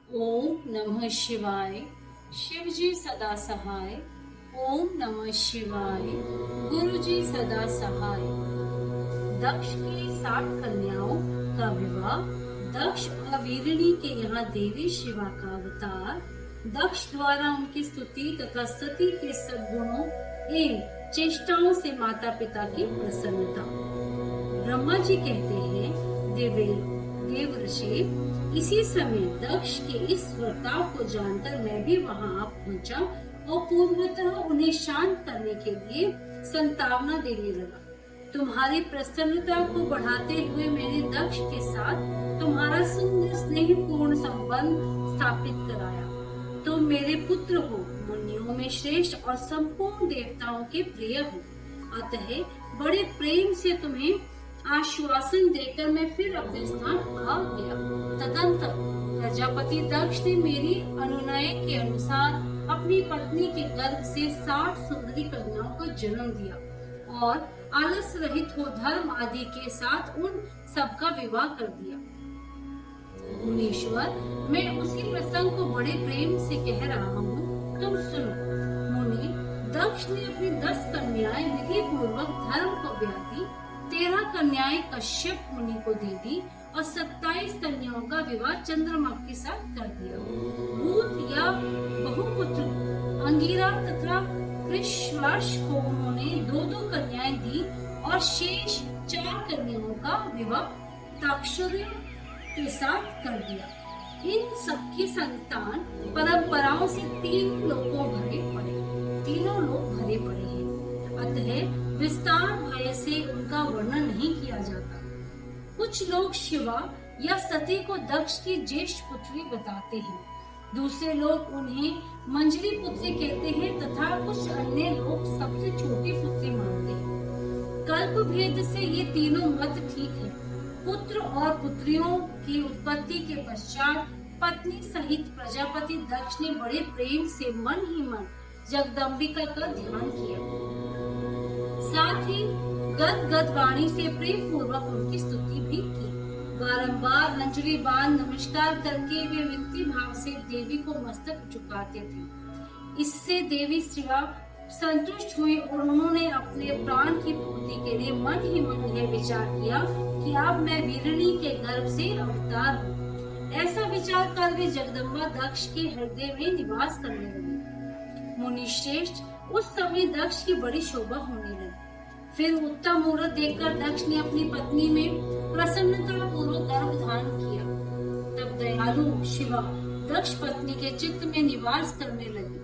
ओम नमः शिवाय। शिव जी सदा सहाय। ओम नमः शिवाय। गुरु जी सदा सहाय। दक्ष की 60 कन्याओं का विवाह। दक्ष और वीरणी के यहाँ देवी शिवा का अवतार। दक्ष द्वारा उनकी स्तुति तथा सती के सद्गुणों एवं चेष्टाओं से माता पिता की प्रसन्नता। ब्रह्मा जी कहते हैं, देवर्षि, इसी समय दक्ष के इस वर्ताव को जानकर मैं भी वहां आ पहुंचा और पूर्वतः उन्हें शांत करने के लिए संतावना देने लगा। तुम्हारी प्रसन्नता को बढ़ाते हुए मैंने दक्ष के साथ तुम्हारा सुंदर स्नेहपूर्ण संबंध स्थापित कराया। तुम मेरे पुत्र हो, मुनियों में श्रेष्ठ और संपूर्ण देवताओं के प्रिय हो। अतः बड़े प्रेम से तुम्हें आश्वासन देकर मैं फिर अपने स्थान आ गया। तदंतर प्रजापति दक्ष ने मेरी अनुनय के अनुसार अपनी पत्नी के गर्भ से 60 सुंदरी कन्याओं को जन्म दिया और आलस रहित हो धर्म आदि के साथ उन सबका विवाह कर दिया। मुनीश्वर, मैं उसी प्रसंग को बड़े प्रेम से कह रहा हूँ, तुम सुनो। मुनि, दक्ष ने अपनी 10 कन्याएं विधि पूर्वक धर्म को ब्याह दी, 13 कन्याएं कश्यप मुनि को दे दी और 27 कन्याओं का विवाह चंद्रमा के साथ कर दिया। भूत या बहुपुत्र अंगिरा तथा कृष्णवर्ष को उन्होंने 2-2 कन्याएं दी और शेष 4 कन्याओं का विवाह ताक्षर्य के साथ कर दिया। इन सबकी संतान परंपराओं से तीनों लोग भरे पड़े हैं। अतः विस्तार भय से उनका वर्णन नहीं किया जाता। कुछ लोग शिवा या सती को दक्ष की ज्येष्ठ पुत्री बताते हैं, दूसरे लोग उन्हें मंजरी पुत्री कहते हैं तथा कुछ अन्य लोग सबसे छोटी पुत्री मानते हैं। कल्प भेद से ये तीनों मत ठीक है। पुत्र और पुत्रियों की उत्पत्ति के पश्चात पत्नी सहित प्रजापति दक्ष ने बड़े प्रेम से मन ही मन जगदम्बिका का ध्यान किया। साथ ही गद वाणी से प्रेम पूर्वक उनकी स्तुति भी की। बारंबार अंजलि बांध नमस्कार करके वे विनती भाव से देवी को मस्तक झुकाते थे। इससे देवी शिवा संतुष्ट हुई और उन्होंने अपने प्राण की पूर्ति के लिए मन ही मन यह विचार किया कि अब मैं वीरणी के गर्भ से अवतार हूँ। ऐसा विचार कर वे जगदम्बा दक्ष के हृदय में निवास करने लगे। मुनि श्रेष्ठ, उस समय दक्ष की बड़ी शोभा होने लगी। फिर उत्तम मुहूर्त देखकर दक्ष ने अपनी पत्नी में प्रसन्नता पूर्वक गर्भ धारण किया। तब दयालु शिवा दक्ष पत्नी के चित्त में निवास करने लगी।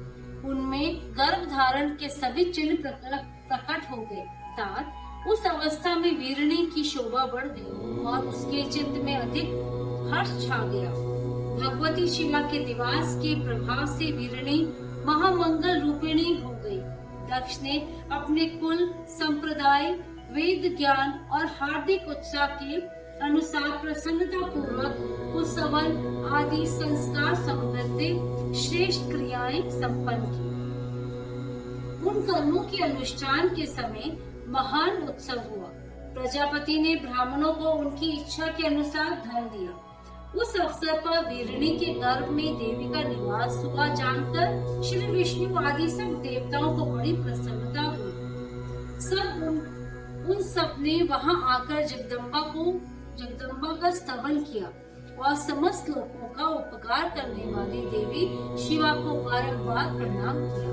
उनमें गर्भ धारण के सभी चिन्ह प्रकट हो गए। तात उस अवस्था में वीरणी की शोभा बढ़ गई और उसके चित्त में अधिक हर्ष छा गया। भगवती शिवा के निवास के प्रभाव से वीरणी महामंगल रूपिणी हो गई। दक्ष ने अपने कुल, संप्रदाय, वेद ज्ञान और हार्दिक उत्साह के अनुसार प्रसन्नता पूर्वक कुसवन आदि संस्कार समृद्ध श्रेष्ठ क्रियाएं संपन्न की। उन कर्मों के अनुष्ठान के समय महान उत्सव हुआ। प्रजापति ने ब्राह्मणों को उनकी इच्छा के अनुसार धन दिया। उस अवसर पर वीरणी के गर्भ में देवी का निवास हुआ जानकर श्री विष्णु आदि सब देवताओं को बड़ी प्रसन्नता हुई। उन सब ने वहां आकर जगदम्बा का स्तवन किया और समस्त लोगों का उपकार करने वाली देवी शिवा को बारंबार प्रणाम किया।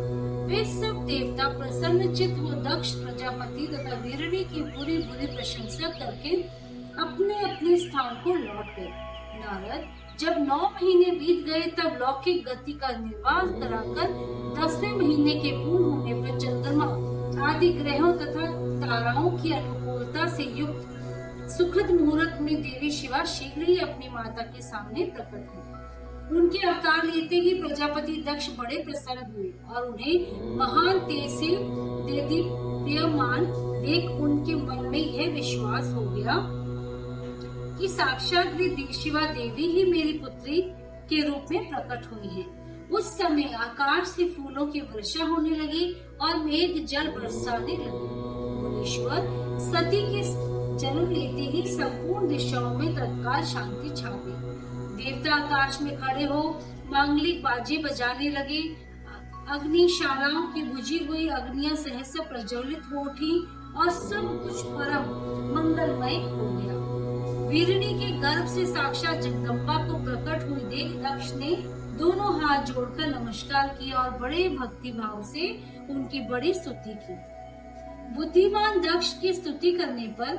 वे सब देवता प्रसन्न चित्त हो दक्ष प्रजापति तथा वीरणी की पूरी प्रशंसा करके अपने अपने स्थान को लौट गए। नारद, जब 9 महीने बीत गए तब लौकिक गति का निर्वाह कराकर 10वें महीने के पूर्ण होने पर चंद्रमा आदि ग्रहों तथा ताराओं की अनुकूलता से युक्त सुखद मुहूर्त में देवी शिवा शीघ्र ही अपनी माता के सामने प्रकट हुई। उनके अवतार लेते ही प्रजापति दक्ष बड़े प्रसन्न हुए और उन्हें महान तेज से देदीप्यमान देख उनके मन में यह विश्वास हो गया कि साक्षात वे शिवा देवी ही मेरी पुत्री के रूप में प्रकट हुई हैं। उस समय आकाश से फूलों की वर्षा होने लगी और मेघ जल बरसाने लगे। मुनीश्वर, सती के जन्म लेते ही संपूर्ण दिशाओं में तत्काल शांति छा गई। देवता आकाश में खड़े हो मांगलिक बाजे बजाने लगे। अग्निशालाओं की बुझी हुई अग्नियां सहसा प्रज्वलित हो उठी और सब कुछ परम मंगलमय हो गया। वीरणी के गर्भ से साक्षात जगदम्बा को प्रकट हुई देख दक्ष ने दोनों हाथ जोड़कर नमस्कार किया और बड़े भक्ति भाव से उनकी बड़ी स्तुति की। बुद्धिमान दक्ष की स्तुति करने पर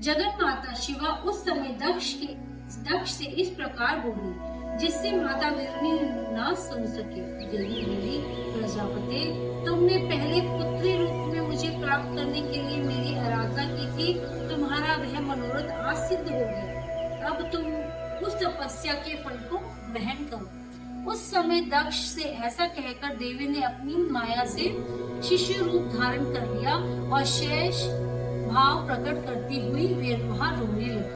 जगत माता शिवा उस समय दक्ष से इस प्रकार बोली, जिससे माता वीरणी न सुन सके। देवी मेरी प्रजापते, तुमने पहले पुत्री रूप में मुझे प्राप्त करने के लिए मेरी आराधना की थी। तुम्हारा वह मनोरथ आज सिद्ध हो गया। अब तुम उस तपस्या के फल को ग्रहण करो। उस समय दक्ष से ऐसा कहकर देवी ने अपनी माया से शिशु रूप धारण कर लिया और शेष भाव प्रकट करती हुई वे वहां रोने लगी।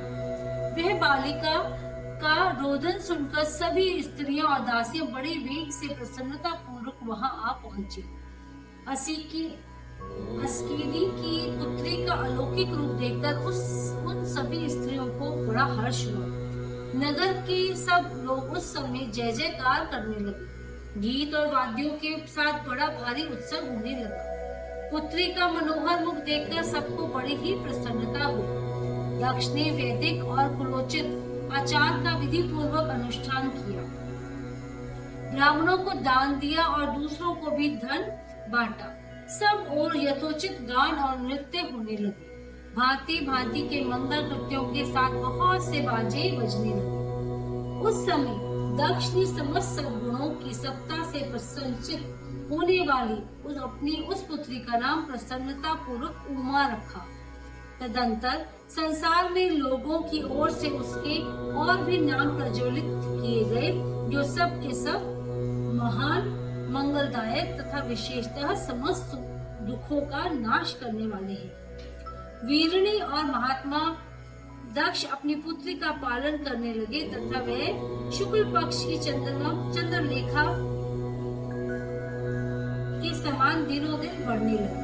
वह बालिका का रोदन सुनकर सभी स्त्रियां और दासियां बड़े वेग से प्रसन्नता पूर्वक वहां आ पहुंची। अस्कीदी की पुत्री का अलौकिक रूप देखकर उन सभी स्त्रियों को बड़ा हर्ष हुआ। नगर के सब लोग उस समय जय जयकार करने लगे। गीत और वाद्यों के साथ बड़ा भारी उत्सव होने लगा। पुत्री का मनोहर मुख देखकर सबको बड़ी ही प्रसन्नता हुई। दक्ष ने वैदिक और कुलोचित आचार का विधि पूर्वक अनुष्ठान किया, ब्राह्मणों को दान दिया और दूसरों को भी धन बांटा। सब और यथोचित गान और नृत्य होने लगे। भांति भांति के मंगल कृत्यों के साथ बहुत से बाजे बजने लगे। उस समय दक्ष ने समस्त सद्गुणों की सत्ता से प्रसन्नचित होने वाली उस पुत्री का नाम प्रसन्नता पूर्वक उमा रखा। तदंतर संसार में लोगों की ओर से उसके और भी नाम प्रज्वलित किए गए, जो सब के सब महान, मंगलदायक तथा विशेषतः समस्त दुखों का नाश करने वाले हैं। वीरणी और महात्मा दक्ष अपनी पुत्री का पालन करने लगे तथा वह शुक्ल पक्ष की चंद्रलेखा के समान दिनों दिन बढ़ने लगी।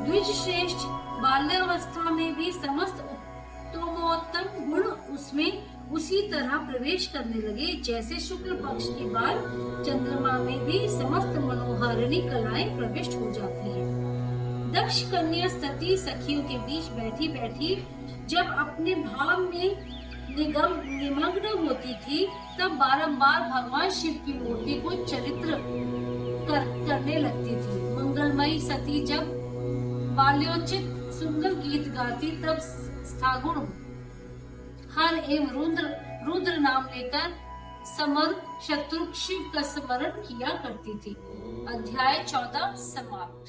द्विज श्रेष्ठ बाल्यावस्था में भी समस्त उत्तमोत्तम गुण उसमें उसी तरह प्रवेश करने लगे, जैसे शुक्ल पक्ष की बाल चंद्रमा में भी समस्त मनोहारिणी कलाएं प्रविष्ट हो जाती हैं। दक्ष कन्या सती सखियों के बीच बैठी बैठी जब अपने भाव में निमग्न होती थी, तब बारंबार भगवान शिव की मूर्ति को चरित्र करने लगती थी। मंगलमयी सती जब बाल्योचित सुंदर गीत गाती, तब स्थागुण हर एवं रुद्र नाम लेकर समर शत्रु शिव का स्मरण किया करती थी। अध्याय 14 समाप्त।